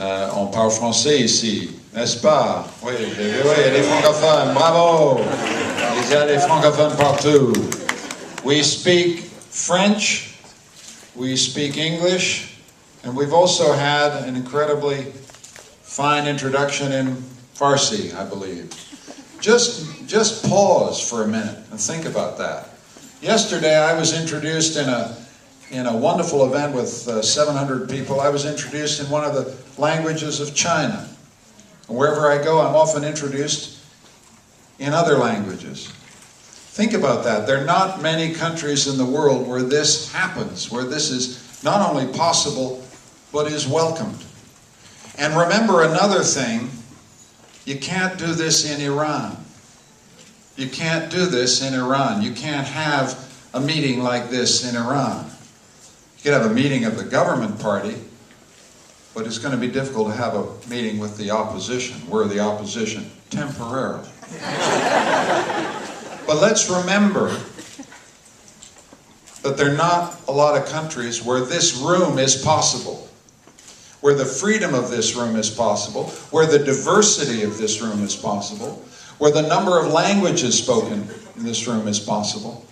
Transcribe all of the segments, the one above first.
On parle français ici, n'est-ce pas? Oui, oui, il y a des francophones, bravo! Il y a des francophones partout. We speak French, we speak English, and we've also had an incredibly fine introduction in Farsi, I believe. Just pause for a minute and think about that. Yesterday I was introduced in a wonderful event with 700 people. I was introduced in one of the languages of China. And wherever I go, I'm often introduced in other languages. Think about that. There are not many countries in the world where this happens, where this is not only possible, but is welcomed. And remember another thing, you can't do this in Iran. You can't do this in Iran. You can't have a meeting like this in Iran. You could have a meeting of the government party, but it's going to be difficult to have a meeting with the opposition. We're the opposition, temporarily. But let's remember that there are not a lot of countries where this room is possible, where the freedom of this room is possible, where the diversity of this room is possible, where the number of languages spoken in this room is possible.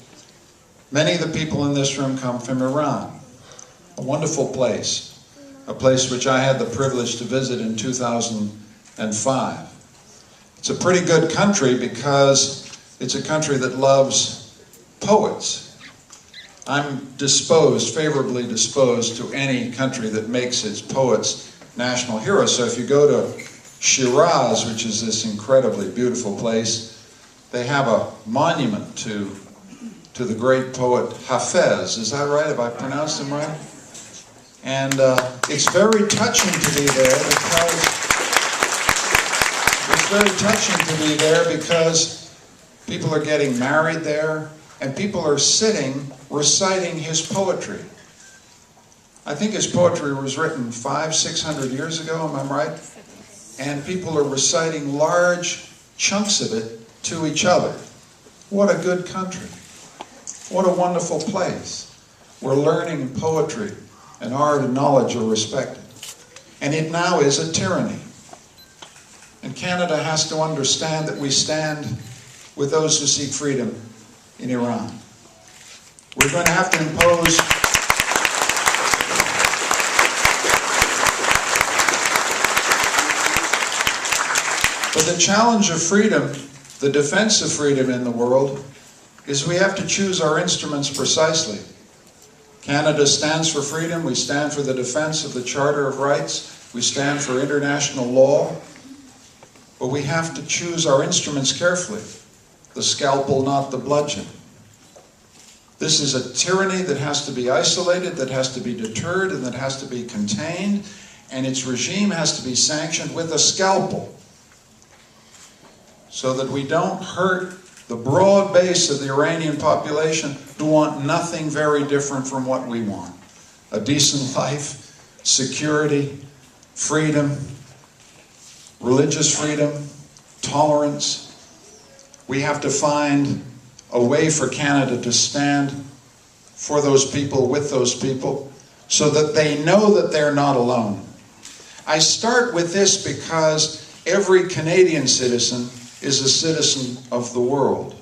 Many of the people in this room come from Iran, a wonderful place, a place which I had the privilege to visit in 2005. It's a pretty good country because it's a country that loves poets. I'm favorably disposed to any country that makes its poets national heroes. So if you go to Shiraz, which is this incredibly beautiful place, they have a monument to the great poet Hafez. Is that right? Have I pronounced him right? And it's very touching to be there because people are getting married there, and people are sitting, reciting his poetry. I think his poetry was written 500-600 years ago, am I right? And people are reciting large chunks of it to each other. What a good country. What a wonderful place where learning and poetry and art and knowledge are respected. And it now is a tyranny. And Canada has to understand that we stand with those who seek freedom in Iran. We're going to have to impose but the challenge of freedom, the defense of freedom in the world, is we have to choose our instruments precisely. Canada stands for freedom. We stand for the defense of the Charter of Rights. We stand for international law. But we have to choose our instruments carefully. The scalpel, not the bludgeon. This is a tyranny that has to be isolated, that has to be deterred, and that has to be contained, and its regime has to be sanctioned with a scalpel so that we don't hurt the broad base of the Iranian population who want nothing very different from what we want. A decent life, security, freedom, religious freedom, tolerance. We have to find a way for Canada to stand for those people, with those people, so that they know that they're not alone. I start with this because every Canadian citizen is a citizen of the world.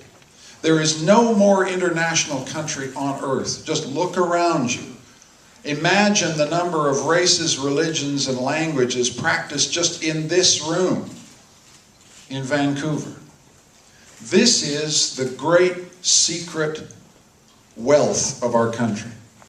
There is no more international country on earth. Just look around you. Imagine the number of races, religions, and languages practiced just in this room in Vancouver. This is the great secret wealth of our country.